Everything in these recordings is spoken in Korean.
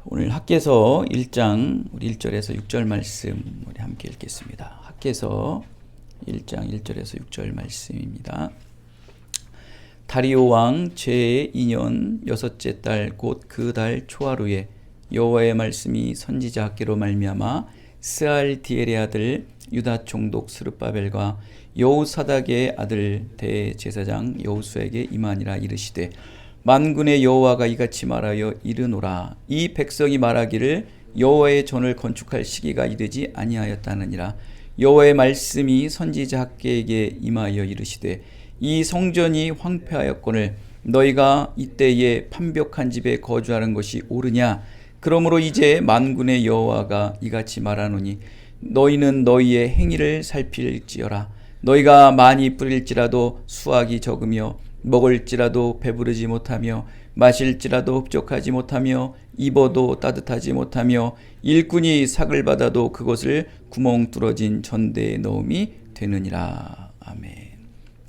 오늘 학개서 1장 우리 1절에서 6절 말씀 우리 함께 읽겠습니다. 학개서 1장 1절에서 6절 말씀입니다. 다리오 왕 제2년 여섯째 달 곧 그 달 초하루에 여호와의 말씀이 선지자 학개로 말미암아 스알디엘의 아들 유다 총독 스룹바벨과 여호사닥의 아들 대제사장 여호수에게 임하니라. 이르시되 만군의 여호와가 이같이 말하여 이르노라. 이 백성이 말하기를 여호와의 전을 건축할 시기가 이르지 아니하였다느니라. 여호와의 말씀이 선지자 학개에게 임하여 이르시되 이 성전이 황폐하였거늘 너희가 이때에 판벽한 집에 거주하는 것이 옳으냐. 그러므로 이제 만군의 여호와가 이같이 말하노니 너희는 너희의 행위를 살필지어라. 너희가 많이 뿌릴지라도 수확이 적으며 먹을지라도 배부르지 못하며 마실지라도 흡족하지 못하며 입어도 따뜻하지 못하며 일꾼이 삭을 받아도 그것을 구멍 뚫어진 전대에 넣음이 되느니라. 아멘.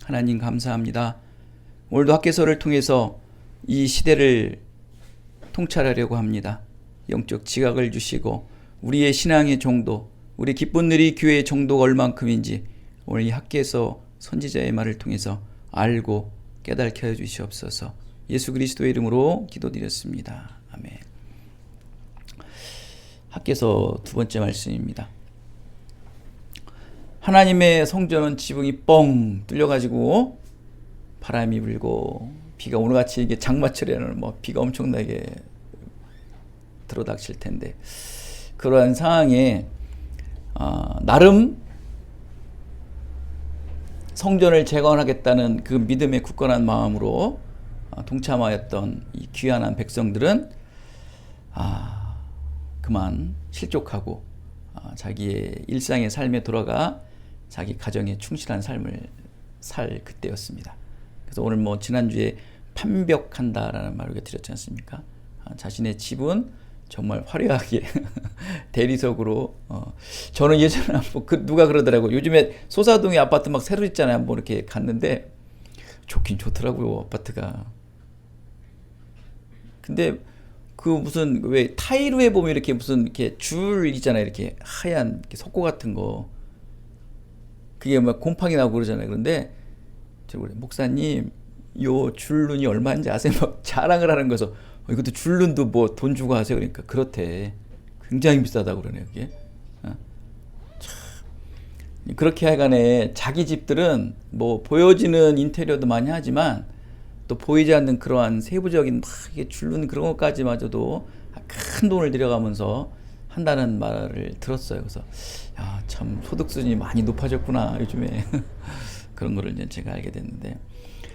하나님 감사합니다. 오늘도 학개서를 통해서 이 시대를 통찰하려고 합니다. 영적 지각을 주시고 우리의 신앙의 정도, 우리 기쁜 누리 교회의 정도가 얼만큼인지 오늘 이 학개서 선지자의 말을 통해서 알고 깨닫게 해주시옵소서. 예수 그리스도의 이름으로 기도드렸습니다. 아멘. 학개서 두 번째 말씀입니다. 하나님의 성전은 지붕이 뻥 뚫려가지고 바람이 불고 비가 오늘같이 이게 장마철에는 비가 엄청나게 들어닥칠 텐데 그러한 상황에 나름 성전을 재건하겠다는 그 믿음의 굳건한 마음으로 동참하였던 이 귀한 백성들은 그만 실족하고 자기의 일상의 삶에 돌아가 자기 가정에 충실한 삶을 살 그때였습니다. 그래서 오늘 지난주에 판벽한다라는 말을 드렸지 않습니까? 자신의 집은 정말 화려하게 대리석으로 저는 예전에 누가 그러더라고요. 요즘에 소사동에 아파트 막 새로 있잖아요. 이렇게 갔는데 좋긴 좋더라고요, 아파트가. 근데 그 무슨 왜 타일 위에 보면 이렇게 무슨 이렇게 줄 있잖아요. 이렇게 하얀 이렇게 석고 같은 거. 그게 곰팡이 나고 그러잖아요. 그런데 목사님 요 줄눈이 얼마인지 아세요? 막 자랑을 하는 거서 이것도 줄눈도 돈 주고 하세요. 그러니까 그렇대. 굉장히 비싸다고 그러네요. 그게. 참. 그렇게 하여간에 자기 집들은 보여지는 인테리어도 많이 하지만 또 보이지 않는 그러한 세부적인 이게 줄눈 그런 것까지마저도 큰 돈을 들여가면서 한다는 말을 들었어요. 그래서 참 소득 수준이 많이 높아졌구나 요즘에. 그런 거를 이제 제가 알게 됐는데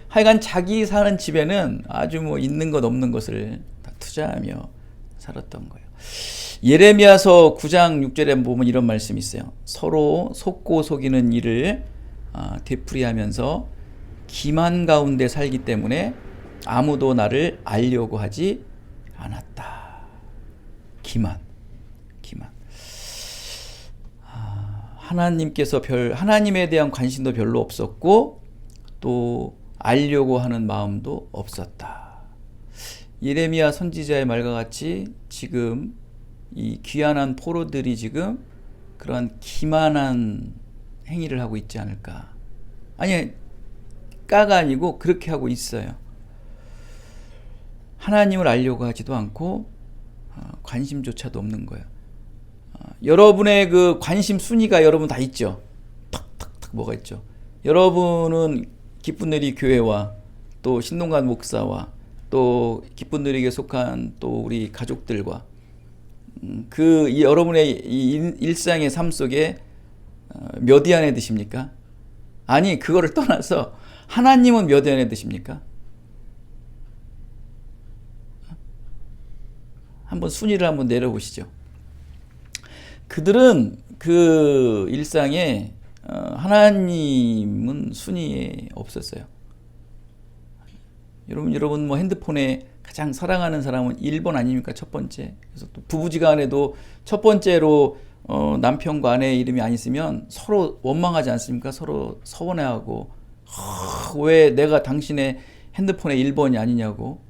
하여간 자기 사는 집에는 아주 있는 것 없는 것을 다 투자하며 살았던 거예요. 예레미야서 9장 6절에 보면 이런 말씀이 있어요. 서로 속고 속이는 일을 되풀이하면서 기만 가운데 살기 때문에 아무도 나를 알려고 하지 않았다. 기만. 하나님에 대한 관심도 별로 없었고 또 알려고 하는 마음도 없었다. 예레미야 선지자의 말과 같이 지금 이 귀한한 포로들이 지금 그런 기만한 행위를 하고 있지 않을까. 아니, 까가 아니고 그렇게 하고 있어요. 하나님을 알려고 하지도 않고 관심조차도 없는 거예요. 여러분의 그 관심 순위가 여러분 다 있죠. 탁탁탁 뭐가 있죠. 여러분은 기쁜 누리 교회와 또 신동관 목사와 또 기쁜 누리에 속한 또 우리 가족들과 여러분의 이 일상의 삶 속에 몇 위 안에 드십니까? 아니, 그거를 떠나서 하나님은 몇 위 안에 드십니까? 한번 순위를 한번 내려보시죠. 그들은 그 일상에 하나님은 순위에 없었어요. 여러분 핸드폰에 가장 사랑하는 사람은 1번 아닙니까? 첫 번째. 그래서 또 부부지간에도 첫 번째로 남편과 아내의 이름이 안 있으면 서로 원망하지 않습니까? 서로 서운해하고 왜 내가 당신의 핸드폰에 1번이 아니냐고.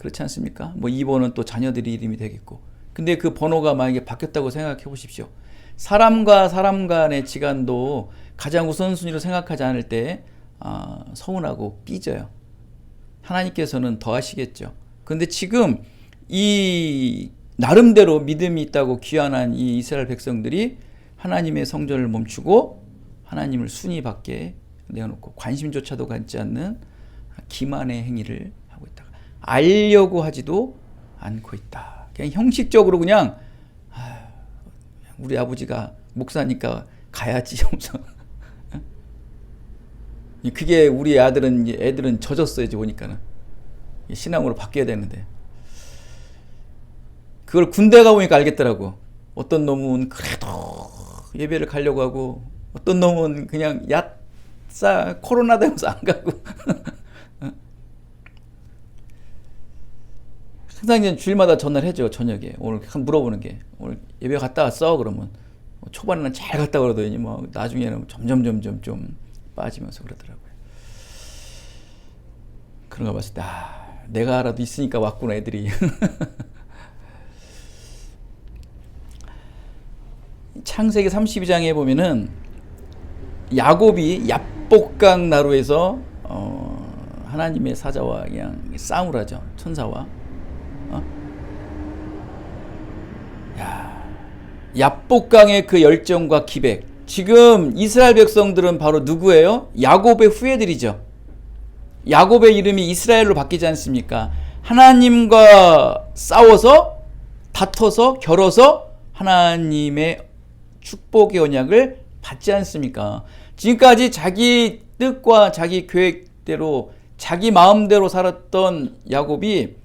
그렇지 않습니까? 뭐 2번은 또 자녀들이 이름이 되겠고. 근데 그 번호가 만약에 바뀌었다고 생각해 보십시오. 사람과 사람 간의 지간도 가장 우선순위로 생각하지 않을 때 서운하고 삐져요. 하나님께서는 더 하시겠죠. 근데 지금 이 나름대로 믿음이 있다고 귀환한 이 이스라엘 백성들이 하나님의 성전을 멈추고 하나님을 순위 밖에 내어놓고 관심조차도 갖지 않는 기만의 행위를 하고 있다. 알려고 하지도 않고 있다. 그냥 형식적으로 그냥 우리 아버지가 목사니까 가야지. 그게 우리 애들은 젖었어요. 이제 보니까는 신앙으로 바뀌어야 되는데 그걸 군대 가보니까 알겠더라고. 어떤 놈은 그래도 예배를 가려고 하고 어떤 놈은 그냥 얕싸 코로나 되면서 안 가고. 항상 이제 주일마다 전화를 해줘. 저녁에 오늘 물어보는 게 오늘 예배 갔다 왔어? 그러면 초반에는 잘 갔다 그러더니 뭐 나중에는 점점 좀 빠지면서 그러더라고요. 그런 거 봤을 때 내가 알아도 있으니까 왔구나 애들이. 창세기 32장에 보면은 야곱이 얍복강 나루에서 하나님의 사자와 그냥 싸움을 하죠. 천사와. 얍복강의 그 열정과 기백. 지금 이스라엘 백성들은 바로 누구예요? 야곱의 후예들이죠. 야곱의 이름이 이스라엘로 바뀌지 않습니까? 하나님과 싸워서 다퉈서 겨뤄서 하나님의 축복의 언약을 받지 않습니까? 지금까지 자기 뜻과 자기 계획대로 자기 마음대로 살았던 야곱이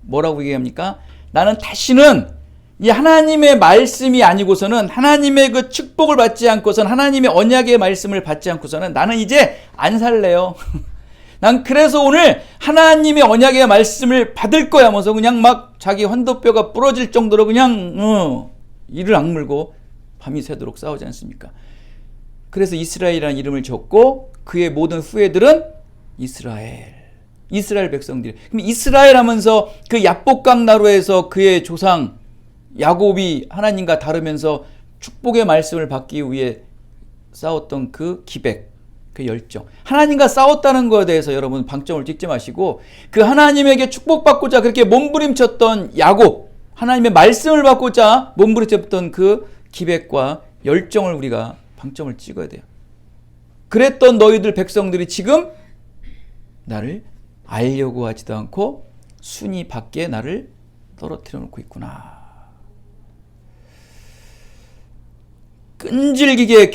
뭐라고 얘기합니까? 나는 다시는 이 하나님의 말씀이 아니고서는 하나님의 그 축복을 받지 않고서는 하나님의 언약의 말씀을 받지 않고서는 나는 이제 안 살래요. 난 그래서 오늘 하나님의 언약의 말씀을 받을 거야 하면서 그냥 막 자기 환도뼈가 부러질 정도로 그냥 이를 악물고 밤이 새도록 싸우지 않습니까? 그래서 이스라엘이라는 이름을 줬고 그의 모든 후예들은 이스라엘 백성들. 그럼 이스라엘 하면서 그 얍복강 나루에서 그의 조상 야곱이 하나님과 다르면서 축복의 말씀을 받기 위해 싸웠던 그 기백, 그 열정. 하나님과 싸웠다는 것에 대해서 여러분 방점을 찍지 마시고 그 하나님에게 축복받고자 그렇게 몸부림쳤던 야곱, 하나님의 말씀을 받고자 몸부림쳤던 그 기백과 열정을 우리가 방점을 찍어야 돼요. 그랬던 너희들 백성들이 지금 나를 알려고 하지도 않고 순위 밖에 나를 떨어뜨려 놓고 있구나. 끈질기게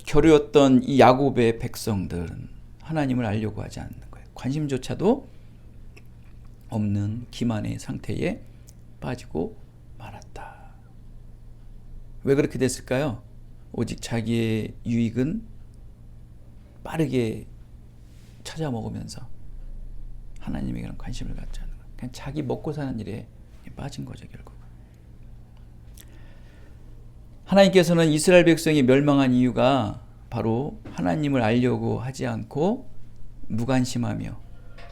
겨루었던 이 야곱의 백성들은 하나님을 알려고 하지 않는 거예요. 관심조차도 없는 기만의 상태에 빠지고 말았다. 왜 그렇게 됐을까요? 오직 자기의 유익은 빠르게 찾아 먹으면서 하나님에게는 관심을 갖지 않는 거예요. 그냥 자기 먹고 사는 일에 빠진 거죠, 결국. 하나님께서는 이스라엘 백성이 멸망한 이유가 바로 하나님을 알려고 하지 않고 무관심하며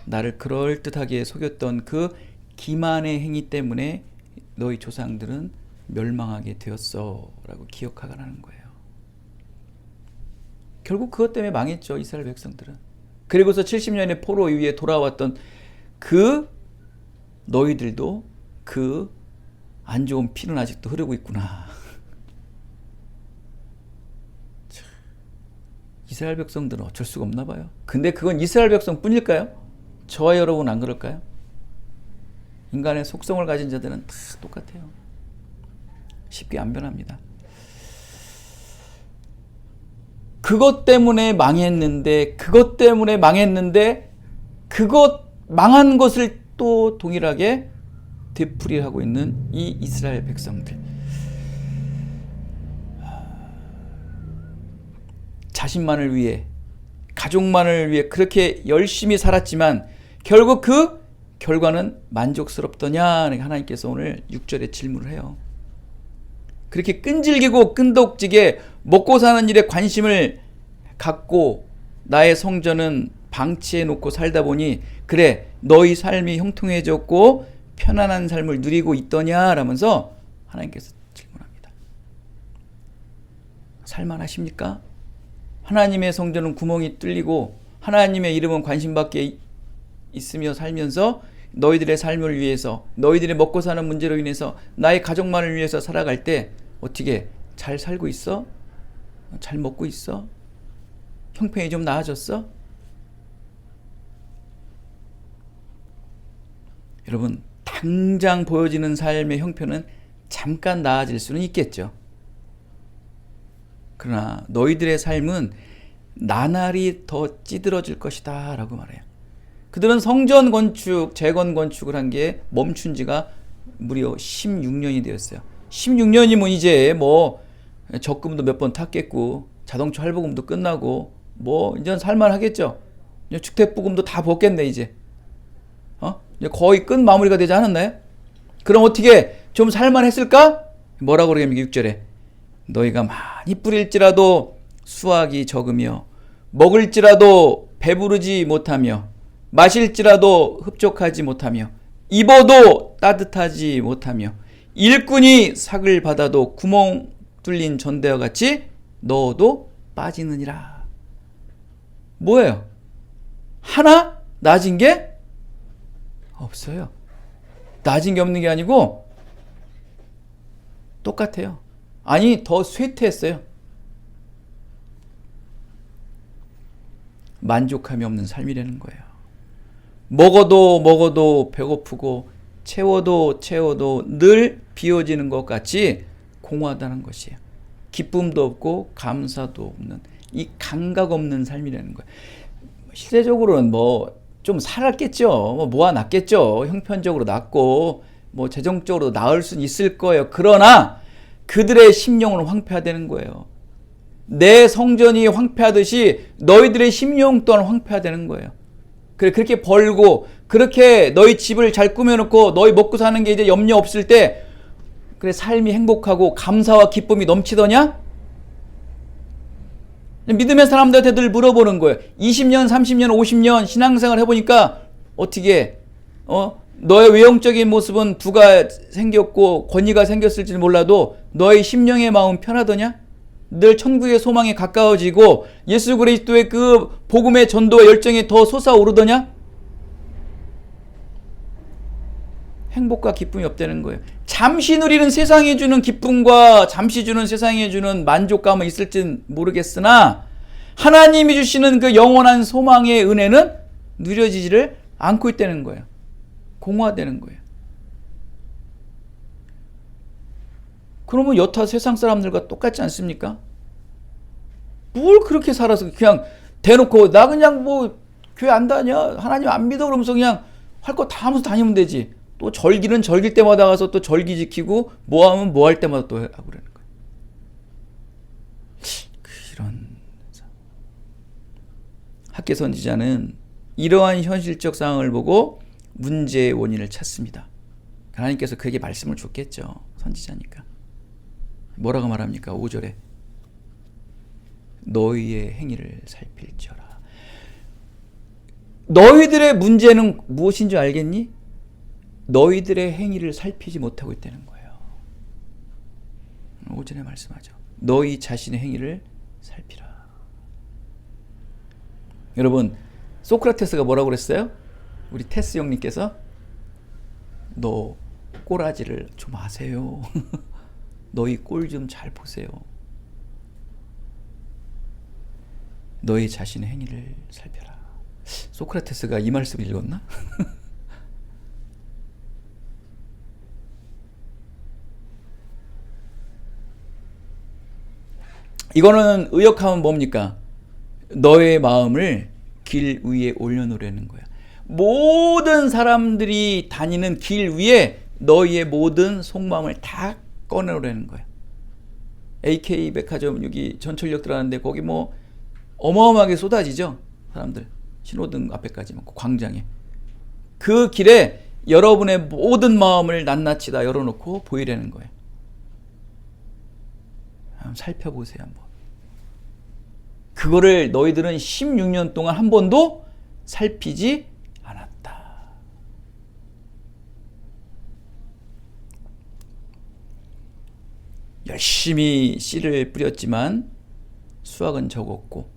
나를 그럴듯하게 속였던 그 기만의 행위 때문에 너희 조상들은 멸망하게 되었어 라고 기억하라는 거예요. 결국 그것 때문에 망했죠, 이스라엘 백성들은. 그리고서 70년의 포로 이후에 돌아왔던 그 너희들도 그 안 좋은 피는 아직도 흐르고 있구나. 이스라엘 백성들은 어쩔 수가 없나 봐요. 근데 그건 이스라엘 백성뿐일까요? 저와 여러분 안 그럴까요? 인간의 속성을 가진 자들은 다 똑같아요. 쉽게 안 변합니다. 그것 때문에 망했는데 그것 망한 것을 또 동일하게 되풀이하고 있는 이 이스라엘 백성들. 자신만을 위해, 가족만을 위해 그렇게 열심히 살았지만 결국 그 결과는 만족스럽더냐? 하나님께서 오늘 6절에 질문을 해요. 그렇게 끈질기고 끈덕지게 먹고 사는 일에 관심을 갖고 나의 성전은 방치해 놓고 살다 보니 그래, 너희 삶이 형통해졌고 편안한 삶을 누리고 있더냐? 라면서 하나님께서 질문합니다. 살만하십니까? 하나님의 성전은 구멍이 뚫리고 하나님의 이름은 관심 밖에 있으며 살면서 너희들의 삶을 위해서, 너희들의 먹고 사는 문제로 인해서, 나의 가족만을 위해서 살아갈 때 어떻게 잘 살고 있어? 잘 먹고 있어? 형편이 좀 나아졌어? 여러분, 당장 보여지는 삶의 형편은 잠깐 나아질 수는 있겠죠. 그러나 너희들의 삶은 나날이 더 찌들어질 것이다 라고 말해요. 그들은 성전 건축, 재건 건축을 한 게 멈춘 지가 무려 16년이 되었어요. 16년이면 이제 뭐 적금도 몇 번 탔겠고 자동차 할부금도 끝나고 뭐 이제 살만하겠죠. 주택부금도 다 벗겠네 이제. 이제 거의 끝 마무리가 되지 않았나요? 그럼 어떻게 좀 살만했을까? 뭐라고 그러냐면 6절에 너희가 많이 뿌릴지라도 수확이 적으며 먹을지라도 배부르지 못하며 마실지라도 흡족하지 못하며 입어도 따뜻하지 못하며 일꾼이 삭을 받아도 구멍 뚫린 전대와 같이 넣어도 빠지느니라. 뭐예요? 하나 낮은 게 없어요. 낮은 게 없는 게 아니고 똑같아요. 아니 더 쇠퇴했어요. 만족함이 없는 삶이라는 거예요. 먹어도 배고프고 채워도 늘 비워지는 것 같이 공허하다는 것이에요. 기쁨도 없고 감사도 없는 이 감각 없는 삶이라는 거예요. 실제적으로는 뭐 좀 살았겠죠. 뭐 모아놨겠죠. 형편적으로 낫고 뭐 재정적으로 나을 수는 있을 거예요. 그러나 그들의 심령은 황폐화되는 거예요. 내 성전이 황폐하듯이 너희들의 심령 또한 황폐화되는 거예요. 그래 그렇게 벌고 그렇게 너희 집을 잘 꾸며놓고 너희 먹고 사는 게 이제 염려 없을 때 그래 삶이 행복하고 감사와 기쁨이 넘치더냐? 믿음의 사람들한테 늘 물어보는 거예요. 20년, 30년, 50년 신앙생활 해보니까 어떻게 너의 외형적인 모습은 부가 생겼고 권위가 생겼을지는 몰라도 너의 심령의 마음 편하더냐? 늘 천국의 소망에 가까워지고 예수 그리스도의 그 복음의 전도의 열정이 더 솟아오르더냐? 행복과 기쁨이 없다는 거예요. 잠시 누리는 세상이 주는 기쁨과 잠시 주는 세상이 주는 만족감은 있을진 모르겠으나 하나님이 주시는 그 영원한 소망의 은혜는 누려지지를 않고 있다는 거예요. 공허되는 거예요. 그러면 여타 세상 사람들과 똑같지 않습니까? 뭘 그렇게 살아서 그냥 대놓고 나 그냥 뭐 교회 안 다녀 하나님 안 믿어 그러면서 그냥 할 거 다 하면서 다니면 되지. 또 절기는 절기 때마다 가서 또 절기 지키고 뭐 하면 뭐 할 때마다 또 하고 그러는 거예요. 이런 학계 선지자는 이러한 현실적 상황을 보고 문제의 원인을 찾습니다. 하나님께서 그에게 말씀을 줬겠죠. 선지자니까. 뭐라고 말합니까? 5절에 너희의 행위를 살필지어라. 너희들의 문제는 무엇인 줄 알겠니? 너희들의 행위를 살피지 못하고 있다는 거예요. 5절에 말씀하죠. 너희 자신의 행위를 살피라. 여러분 소크라테스가 뭐라고 그랬어요? 우리 테스 형님께서 너 꼬라지를 좀 하세요. 너희 꼴 좀 잘 보세요. 너희 자신의 행위를 살펴라. 소크라테스가 이 말씀을 읽었나? 이거는 의역하면 뭡니까? 너의 마음을 길 위에 올려놓으라는 거야. 모든 사람들이 다니는 길 위에 너희의 모든 속마음을 다 꺼내오라는 거야. AK 백화점 여기 전철역 들어가는데 거기 뭐 어마어마하게 쏟아지죠. 사람들 신호등 앞에까지 막 광장에. 그 길에 여러분의 모든 마음을 낱낱이 다 열어놓고 보이라는 거예요. 한번 살펴보세요. 한번. 그거를 너희들은 16년 동안 한 번도 살피지 않았다. 열심히 씨를 뿌렸지만 수확은 적었고,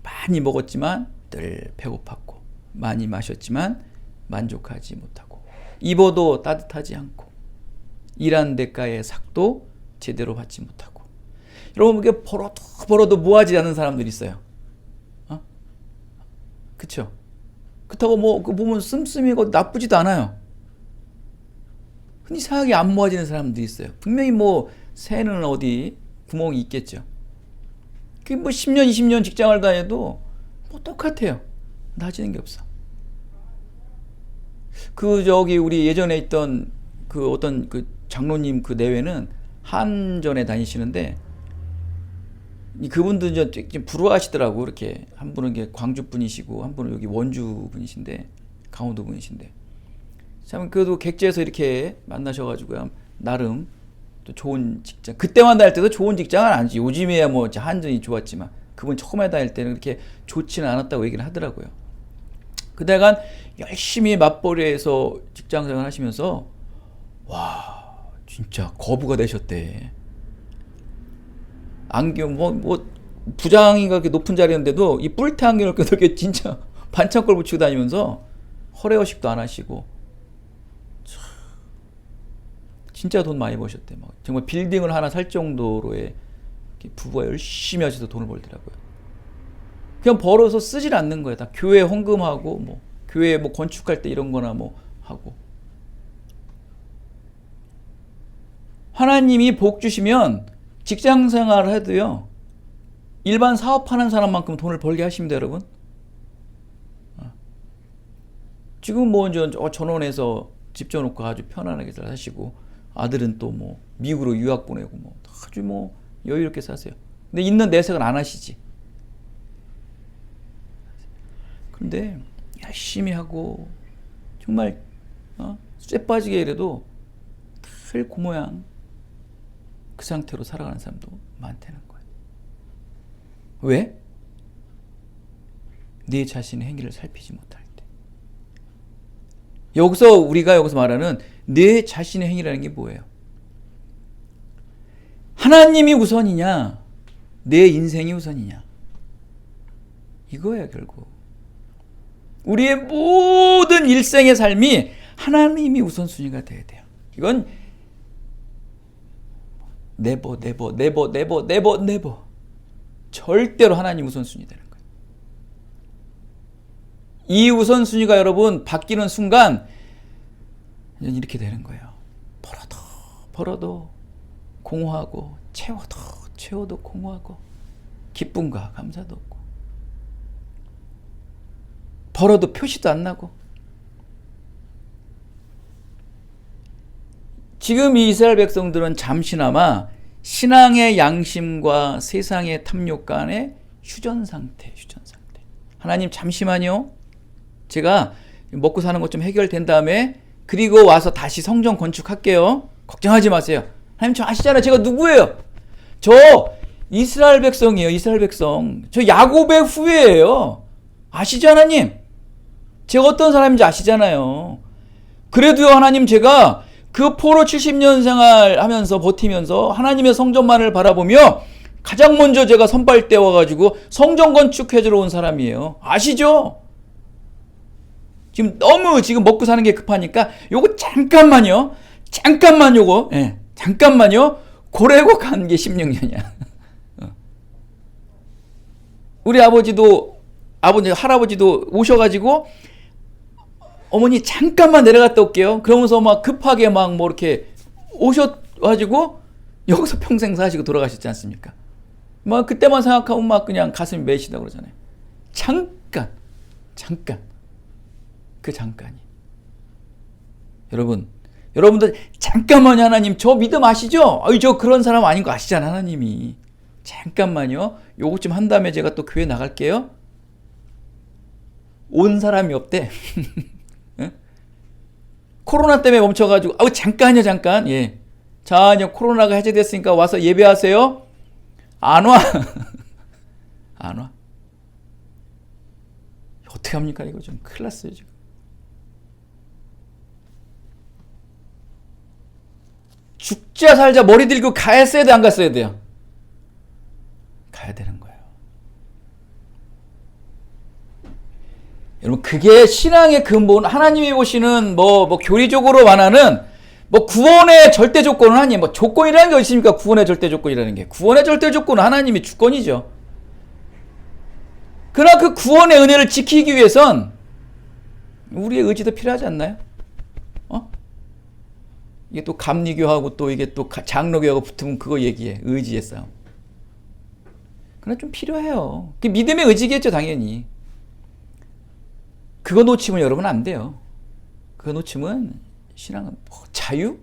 많이 먹었지만 늘 배고팠고, 많이 마셨지만 만족하지 못하고, 입어도 따뜻하지 않고, 일한 대가의 삭도 제대로 받지 못하고. 여러분, 이게 벌어도 모아지 않는 사람들이 있어요. 그쵸? 그렇다고 뭐 그 보면 씀씀이고 나쁘지도 않아요. 흔히 이상하게 안 모아지는 사람들이 있어요. 분명히 뭐 새는 어디 구멍이 있겠죠. 그게 뭐 10년 20년 직장을 다녀도 뭐 똑같아요. 나아지는 게 없어. 우리 예전에 있던 그 어떤 그 장로님 그 내외는 한전에 다니시는데, 그분도 좀 부러워하시더라고. 이렇게 한 분은 광주 분이시고 한 분은 여기 원주 분이신데, 강원도 분이신데, 참 그래도 객지에서 이렇게 만나셔가지고 나름 또 좋은 직장, 그때만 다닐 때도 좋은 직장은 아니지. 요즘에야 뭐 한전이 좋았지만 그분 처음에 다닐 때는 그렇게 좋지는 않았다고 얘기를 하더라고요. 그다간 열심히 맞벌이해서 직장생활 하시면서 와, 진짜 거부가 되셨대. 안경 뭐 부장인가 그 높은 자리였는데도 이 뿔테 안경을 그렇게 진짜 반창고를 붙이고 다니면서 허례허식도 안 하시고, 진짜 돈 많이 버셨대. 막 정말 빌딩을 하나 살 정도로의 부부가 열심히 하셔서 돈을 벌더라고요. 그냥 벌어서 쓰질 않는 거예요. 다 교회 헌금하고, 뭐 교회 뭐 건축할 때 이런 거나 뭐 하고. 하나님이 복 주시면 직장 생활을 해도요, 일반 사업하는 사람만큼 돈을 벌게 하십니다, 여러분. 지금 뭐 전원에서 집 져놓고 아주 편안하게 잘 사시고, 아들은 또 뭐 미국으로 유학 보내고 뭐 아주 뭐 여유롭게 사세요. 근데 있는 내색은 안 하시지. 근데 열심히 하고 정말 쇠 빠지게 이래도 늘 그 모양 그 상태로 살아가는 사람도 많다는 거예요. 왜? 네 자신의 행위를 살피지 못할 때. 우리가 여기서 말하는 내 자신의 행위라는 게 뭐예요? 하나님이 우선이냐, 내 인생이 우선이냐, 이거예요. 결국 우리의 모든 일생의 삶이 하나님이 우선순위가 돼야 돼요. 이건 네버 절대로 하나님 우선순위 되는 거예요. 이 우선순위가 여러분 바뀌는 순간 이렇게 되는 거예요. 벌어도 공허하고, 채워도 공허하고, 기쁨과 감사도 없고, 벌어도 표시도 안 나고. 지금 이 이스라엘 백성들은 잠시나마 신앙의 양심과 세상의 탐욕 간의 휴전 상태. 하나님 잠시만요. 제가 먹고 사는 것 좀 해결된 다음에 그리고 와서 다시 성전 건축할게요. 걱정하지 마세요. 하나님 저 아시잖아요. 제가 누구예요? 저 이스라엘 백성이에요. 이스라엘 백성. 저 야곱의 후예예요. 아시죠, 하나님? 제가 어떤 사람인지 아시잖아요. 그래도요, 하나님, 제가 그 포로 70년 생활하면서 버티면서 하나님의 성전만을 바라보며 가장 먼저 제가 선발대 와가지고 성전 건축해주러 온 사람이에요. 아시죠? 지금 너무 먹고 사는 게 급하니까 요거 잠깐만요. 잠깐만요. 고래고 간 게 16년이야. 우리 할아버지도 오셔가지고 어머니 잠깐만 내려갔다 올게요. 그러면서 막 급하게 막 뭐 이렇게 오셔가지고 여기서 평생 사시고 돌아가셨지 않습니까? 막 그때만 생각하면 막 그냥 가슴이 메시다 그러잖아요. 잠깐. 그 잠깐이. 여러분들 잠깐만요. 하나님 저 믿음 아시죠? 저 그런 사람 아닌 거 아시잖아. 하나님이. 잠깐만요. 요것 좀 한 다음에 제가 또 교회 나갈게요. 온 사람이 없대. 코로나 때문에 멈춰가지고 잠깐요. 예. 자, 이제 코로나가 해제됐으니까 와서 예배하세요. 안 와. 어떻게 합니까? 이거 좀 큰일 났어요 지금. 죽자 살자 머리 들고 갔어야 돼, 안 갔어야 돼요? 가야 되는 거예요. 여러분, 그게 신앙의 근본, 하나님이 보시는 교리적으로 말하는 구원의 절대 조건은 아니에요. 조건이라는 게 어디 있습니까? 구원의 절대 조건이라는 게. 구원의 절대 조건은 하나님의 주권이죠. 그러나 그 구원의 은혜를 지키기 위해선 우리의 의지도 필요하지 않나요? 이게 또 감리교하고 또 이게 또 장로교하고 붙으면 그거 얘기해. 의지의 싸움. 그러나 좀 필요해요. 그게 믿음의 의지겠죠, 당연히. 그거 놓치면 여러분 안 돼요. 그거 놓치면 신앙은 자유?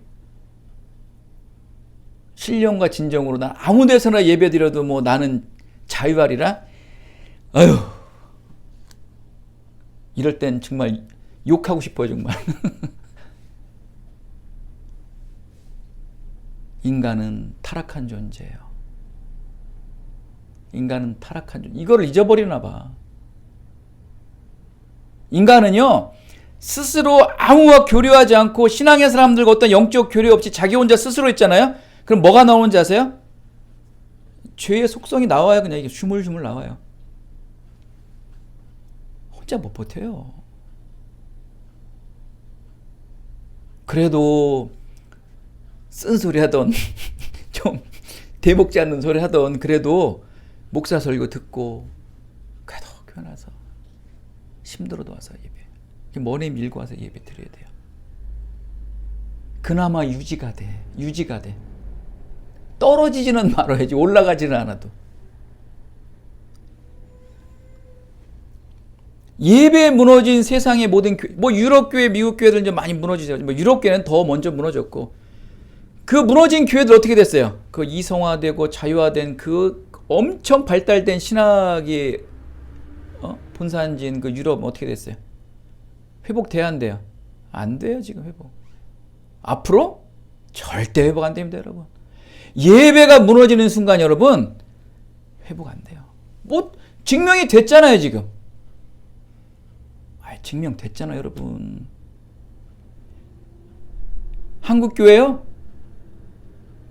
신령과 진정으로 난 아무 데서나 예배드려도 나는 자유하리라? 아유, 이럴 땐 정말 욕하고 싶어요, 정말. 인간은 타락한 존재예요. 인간은 타락한 존재. 이거를 잊어버리나 봐. 인간은요, 스스로 아무와 교류하지 않고 신앙의 사람들과 어떤 영적 교류 없이 자기 혼자 스스로 있잖아요. 그럼 뭐가 나오는지 아세요? 죄의 속성이 나와요. 그냥 이게 슈물슈물 나와요. 혼자 못 버텨요. 그래도 쓴소리 하던 좀 대목지 않는 소리 하던 그래도 목사 설교 듣고 그래도 교회 와서 힘들어도 와서 예배, 머리 밀고 와서 예배 드려야 돼요. 그나마 유지가 돼. 떨어지지는 말아야지. 올라가지는 않아도. 예배에 무너진 세상의 모든 교회, 유럽 교회, 미국 교회들은 좀 많이 무너지죠. 유럽 교회는 더 먼저 무너졌고, 그 무너진 교회들 어떻게 됐어요? 그 이성화되고 자유화된 그 엄청 발달된 신학이 본산지인 그 유럽 어떻게 됐어요? 회복돼야 안 돼요? 안 돼요, 지금 회복. 앞으로 절대 회복 안 됩니다, 여러분. 예배가 무너지는 순간 여러분 회복 안 돼요. 증명이 됐잖아요, 지금. 증명됐잖아요, 여러분. 한국교회요?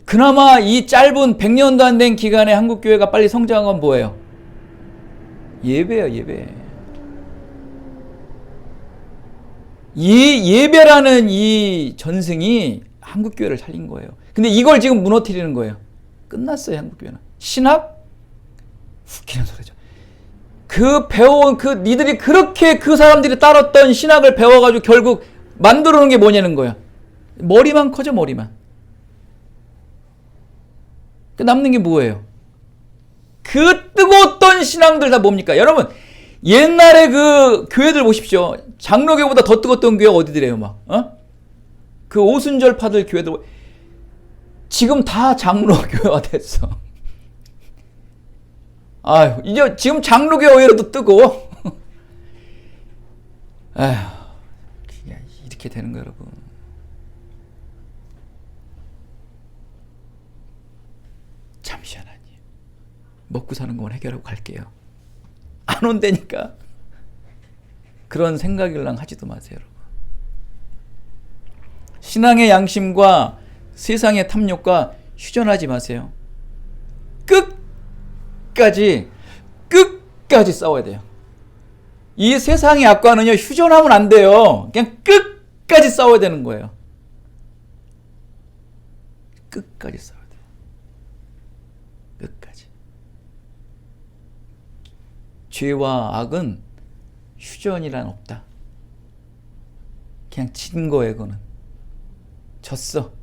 그나마 이 짧은 100년도 안 된 기간에 한국교회가 빨리 성장한 건 뭐예요? 예배예요, 예배. 예배라는 이 전승이 한국교회를 살린 거예요. 근데 이걸 지금 무너뜨리는 거예요. 끝났어요, 한국교회는. 신학? 웃기는 소리죠. 배워온 니들이 그렇게 그 사람들이 따랐던 신학을 배워가지고 결국 만들어 놓은 게 뭐냐는 거야. 머리만 커져, 머리만. 남는 게 뭐예요? 그 뜨거웠던 신앙들 다 뭡니까? 여러분, 옛날에 그 교회들 보십시오. 장로교보다 더 뜨거웠던 교회가 어디더래요, 그 오순절파들 교회들. 지금 다 장로교회가 됐어. 아유, 이제 지금 장로교회 오히려도 뜨고. 아휴, 이렇게 되는 거예요, 여러분. 잠시 하나님, 먹고 사는 건 해결하고 갈게요. 안 온다니까. 그런 생각이랑 하지도 마세요, 여러분. 신앙의 양심과 세상의 탐욕과 휴전하지 마세요. 끝까지 싸워야 돼요. 이 세상의 악과는요, 휴전하면 안 돼요. 그냥 끝까지 싸워야 되는 거예요. 끝까지 싸워야 돼요. 끝까지. 죄와 악은 휴전이란 없다. 그냥 진 거예요, 그거는. 졌어.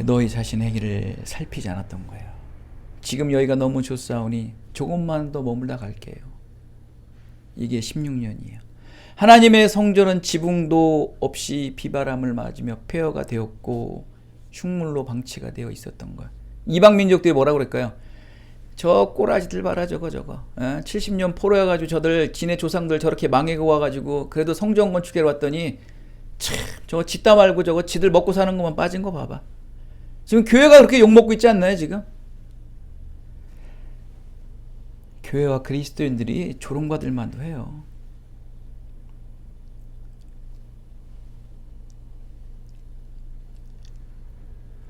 너희 자신의 길을 살피지 않았던 거예요. 지금 여기가 너무 좋사오니 조금만 더 머물다 갈게요. 이게 16년이에요. 하나님의 성전은 지붕도 없이 비바람을 맞으며 폐허가 되었고 흉물로 방치가 되어 있었던 거예요. 이방 민족들이 뭐라고 그럴까요? 저 꼬라지들 봐라, 저거 70년 포로여가지고 저들 지네 조상들 저렇게 망해고 와가지고 그래도 성전 건축해러 왔더니 참 저거 짓다 말고 저거 지들 먹고 사는 것만 빠진 거 봐봐. 지금 교회가 그렇게 욕먹고 있지 않나요, 지금? 교회와 그리스도인들이 조롱받을 만도 해요.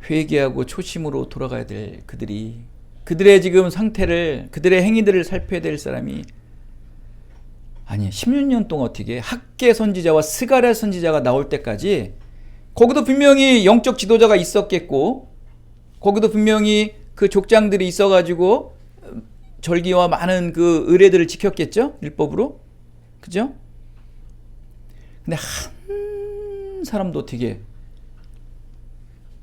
회개하고 초심으로 돌아가야 될 그들의 지금 상태를, 그들의 행위들을 살펴야 될 사람이, 아니 16년 동안 어떻게 학계 선지자와 스가랴 선지자가 나올 때까지 거기도 분명히 영적 지도자가 있었겠고, 거기도 분명히 그 족장들이 있어가지고 절기와 많은 그 의례들을 지켰겠죠, 율법으로. 그죠? 근데 한 사람도 어떻게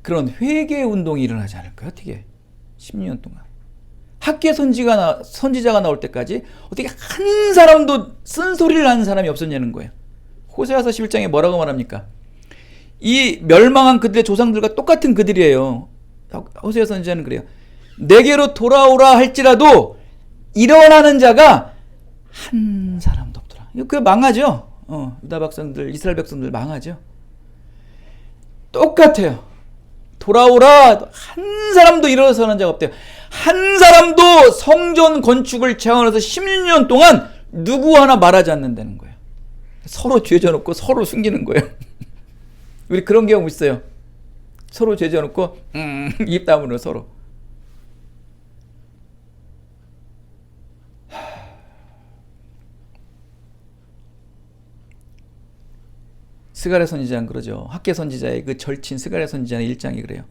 그런 회개 운동이 일어나지 않을까요? 어떻게 16년 동안 학계 선지자가 나올 때까지 어떻게 한 사람도 쓴소리를 하는 사람이 없었냐는 거예요. 호세아서 11장에 뭐라고 말합니까? 이 멸망한 그들의 조상들과 똑같은 그들이에요. 호세아 선지자는 그래요. 내게로 돌아오라 할지라도 일어나는 자가 한 사람도 없더라. 그 망하죠. 유다 백성들, 이스라엘 백성들 망하죠. 똑같아요. 돌아오라, 한 사람도 일어서는 자가 없대요. 한 사람도 성전 건축을 제안해서 16년 동안 누구 하나 말하지 않는다는 거예요. 서로 죄져놓고 서로 숨기는 거예요. 우리 그런 경우 있어요. 서로 죄져놓고 입 다물어 서로. 스가랴 선지자는 그러죠. 학계 선지자의 그 절친 스가랴 선지자는 1장이 그래요.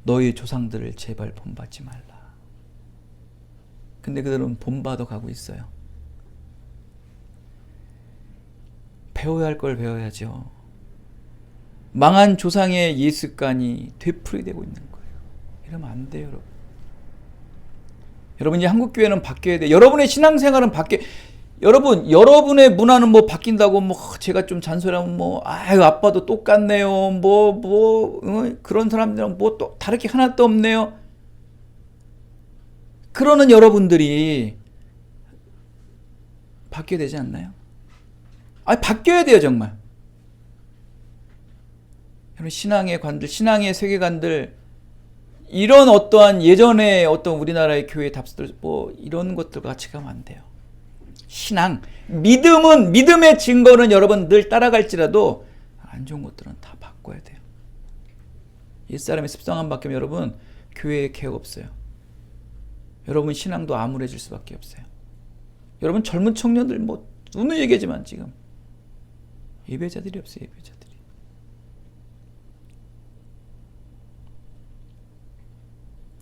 너희 조상들을 제발 본받지 말라. 근데 그들은 본받아 가고 있어요. 배워야 할 걸 배워야죠. 망한 조상의 예습관이 되풀이되고 있는 거예요. 이러면 안 돼요, 여러분. 여러분, 이제 한국교회는 바뀌어야 돼요. 여러분의 신앙생활은 여러분, 여러분의 문화는 뭐 바뀐다고 제가 좀 잔소리하면 아유, 아빠도 똑같네요. 그런 사람들은 또 다를 게 하나도 없네요. 그러는 여러분들이 바뀌어야 되지 않나요? 바뀌어야 돼요, 정말. 여러분, 신앙의 관들, 신앙의 세계관들, 이런 어떠한 예전의 어떤 우리나라의 교회 답들, 이런 것들과 같이 가면 안 돼요. 신앙, 믿음의 증거는 여러분 늘 따라갈지라도 안 좋은 것들은 다 바꿔야 돼요. 옛사람의 습성 안 바뀌면 여러분 교회에 개혁 없어요. 여러분 신앙도 암울해질 수밖에 없어요. 여러분 젊은 청년들 누누이 얘기하지만 지금 예배자들이 없어요. 예배자들이.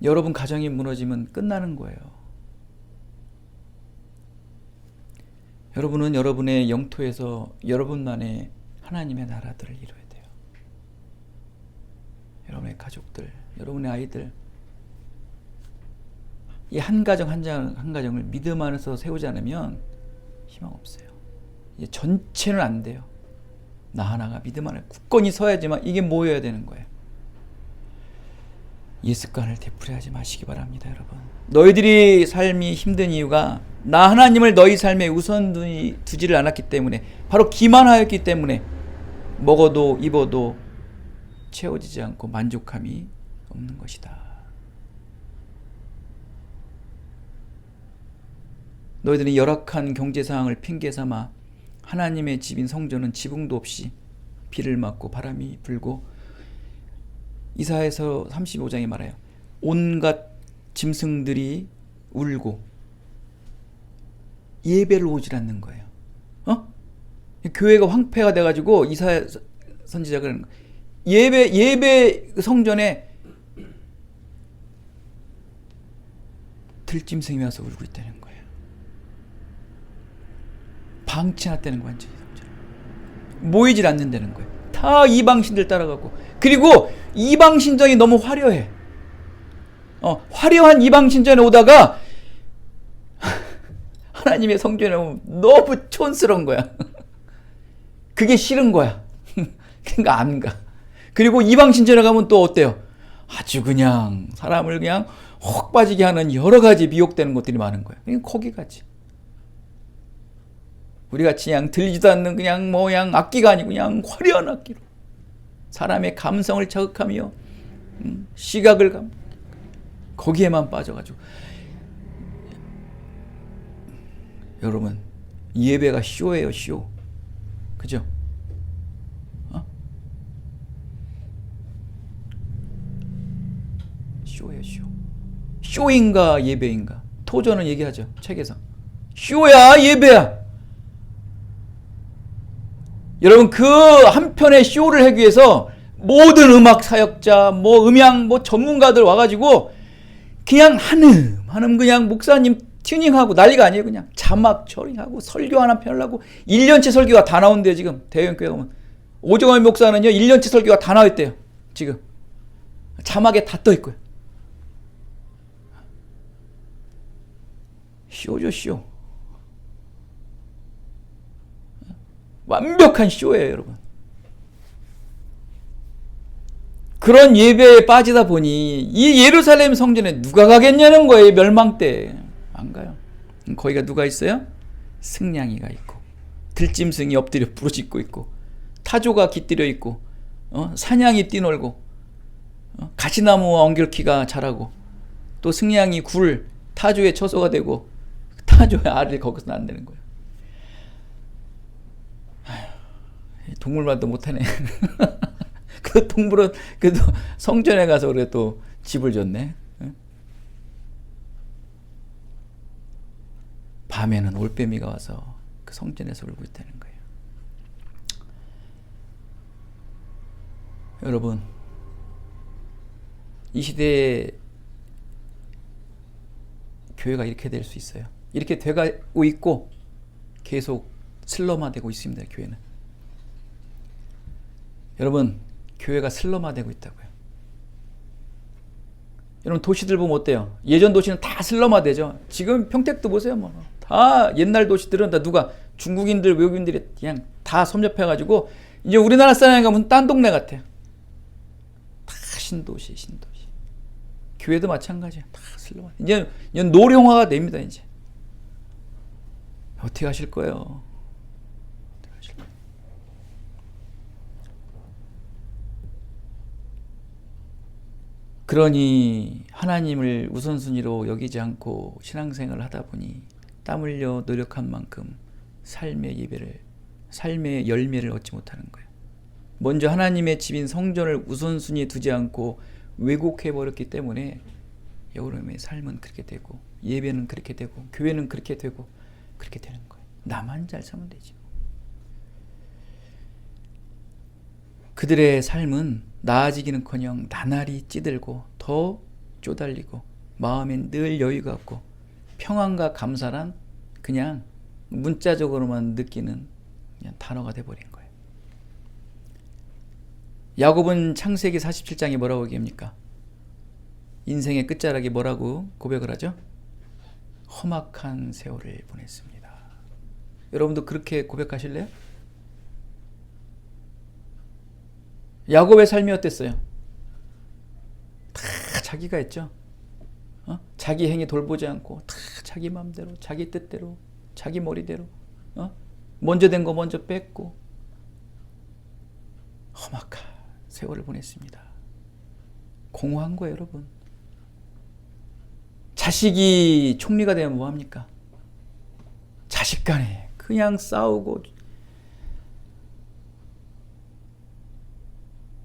여러분 가정이 무너지면 끝나는 거예요. 여러분은 여러분의 영토에서 여러분만의 하나님의 나라들을 이루어야 돼요. 여러분의 가족들, 여러분의 아이들, 이 한 가정 한 가정을 믿음 안에서 세우지 않으면 희망 없어요. 이제 전체는 안 돼요. 나 하나가 믿음 안에 굳건히 서야지만 이게 모여야 되는 거예요. 예습관을 되풀이하지 마시기 바랍니다, 여러분. 너희들이 삶이 힘든 이유가 나 하나님을 너희 삶에 우선 두지를 않았기 때문에, 바로 기만하였기 때문에 먹어도 입어도 채워지지 않고 만족함이 없는 것이다. 너희들은 열악한 경제 상황을 핑계 삼아 하나님의 집인 성전은 지붕도 없이 비를 맞고 바람이 불고, 이사야서 35장에 말해요. 온갖 짐승들이 울고 예배를 오질 않는 거예요. 교회가 황폐가 돼가지고 이사야 선지자가 그러는 거예요. 예배 성전에 들짐승이 와서 울고 있다는 거예요. 방치났다는 거예요. 완전히 성전 모이질 않는다는 거예요. 다 이방신들 따라가고, 그리고 이방신전이 너무 화려해. 화려한 이방신전에 오다가 하나님의 성전에 오면 너무 촌스러운 거야. 그게 싫은 거야. 그러니까 안 가. 그리고 이방신전에 가면 또 어때요? 아주 그냥 사람을 그냥 혹 빠지게 하는 여러 가지 미혹되는 것들이 많은 거예요. 그러니까 거기 가지. 우리 같이 그냥 들리지도 않는 그냥 악기가 아니고 그냥 화려한 악기로 사람의 감성을 자극하며 시각을 거기에만 빠져가지고, 여러분 예배가 쇼예요, 쇼. 그죠? 쇼예요, 쇼. 쇼인가 예배인가? 토저는 얘기하죠, 책에서. 쇼야, 예배야. 여러분, 그 한 편의 쇼를 하기 위해서 모든 음악 사역자, 음향, 전문가들 와가지고 그냥 한음 그냥 목사님 튜닝하고 난리가 아니에요. 그냥 자막 처리하고 설교 하나 펴려고 1년치 설교가 다 나온대요. 지금 대형교회 오면 오정환 목사는요 1년치 설교가 다 나왔대요. 지금 자막에 다 떠 있고요. 쇼죠, 쇼. 완벽한 쇼예요, 여러분. 그런 예배에 빠지다 보니 이 예루살렘 성전에 누가 가겠냐는 거예요. 멸망 때. 안 가요. 거기가 누가 있어요? 승냥이가 있고, 들짐승이 엎드려 부르짖고 있고, 타조가 깃들여 있고, 사냥이 뛰놀고, 가시나무와 엉결키가 자라고, 또 승냥이 굴 타조의 처소가 되고, 타조의 알을 거기서 낳는다는 거예요. 동물만도 못하네. 그 동물은 그래도 성전에 가서 그래 또 집을 줬네. 밤에는 올빼미가 와서 그 성전에서 울고 있다는 거예요. 여러분, 이 시대에 교회가 이렇게 될 수 있어요. 이렇게 되고 있고 계속 슬럼화되고 있습니다. 교회는. 여러분, 교회가 슬럼화되고 있다고요. 여러분, 도시들 보면 어때요? 예전 도시는 다 슬럼화되죠. 지금 평택도 보세요. 다 옛날 도시들은 다 누가 중국인들, 외국인들이 그냥 다 섭렵해가지고 이제 우리나라 사람이 가면 딴 동네 같아요. 다 신도시. 교회도 마찬가지야. 다 슬럼화. 이제 노령화가 됩니다. 이제 어떻게 하실 거예요? 그러니 하나님을 우선순위로 여기지 않고 신앙생활을 하다 보니 땀 흘려 노력한 만큼 삶의 열매를 얻지 못하는 거예요. 먼저 하나님의 집인 성전을 우선순위에 두지 않고 왜곡해버렸기 때문에 여러분의 삶은 그렇게 되고, 예배는 그렇게 되고, 교회는 그렇게 되고, 그렇게 되는 거예요. 나만 잘 살면 되지. 그들의 삶은 나아지기는커녕 나날이 찌들고 더 쪼달리고 마음엔 늘 여유가 없고 평안과 감사란 그냥 문자적으로만 느끼는 그냥 단어가 돼버린 거예요. 야곱은 창세기 47장에 뭐라고 얘기합니까? 인생의 끝자락에 뭐라고 고백을 하죠? 험악한 세월을 보냈습니다. 여러분도 그렇게 고백하실래요? 야곱의 삶이 어땠어요? 다 자기가 했죠. 자기 행위 돌보지 않고 다 자기 마음대로, 자기 뜻대로, 자기 머리대로, 먼저 된 거 먼저 뺐고 험악한 세월을 보냈습니다. 공허한 거예요, 여러분. 자식이 총리가 되면 뭐합니까? 자식 간에 그냥 싸우고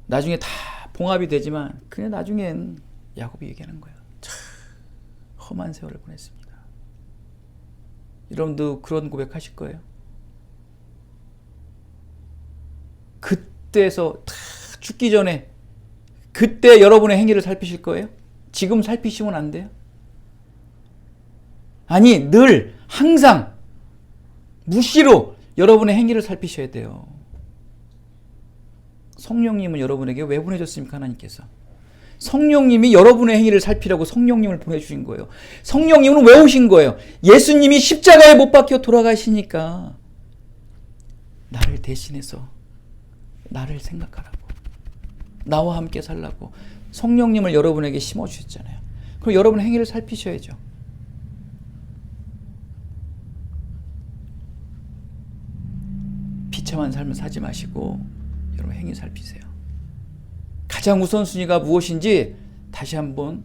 나중에 다 봉합이 되지만 그냥 나중엔 야곱이 얘기하는 거예요. 참 험한 세월을 보냈습니다. 여러분도 그런 고백하실 거예요. 그때서 다 죽기 전에 그때 여러분의 행위를 살피실 거예요? 지금 살피시면 안 돼요? 아니, 늘 항상 무시로 여러분의 행위를 살피셔야 돼요. 성령님은 여러분에게 왜 보내줬습니까? 하나님께서 성령님이 여러분의 행위를 살피라고 성령님을 보내주신 거예요. 성령님은 왜 오신 거예요? 예수님이 십자가에 못 박혀 돌아가시니까 나를 대신해서 나를 생각하라고, 나와 함께 살라고 성령님을 여러분에게 심어주셨잖아요. 그럼 여러분의 행위를 살피셔야죠. 비참한 삶을 사지 마시고 여러분 행위 살피세요. 가장 우선순위가 무엇인지 다시 한번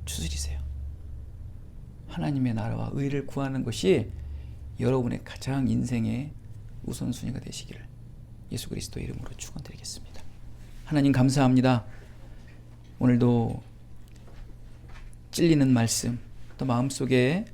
추스리세요. 하나님의 나라와 의를 구하는 것이 여러분의 가장 인생의 우선순위가 되시기를 예수 그리스도의 이름으로 축원드리겠습니다. 하나님 감사합니다. 오늘도 찔리는 말씀, 또 마음속에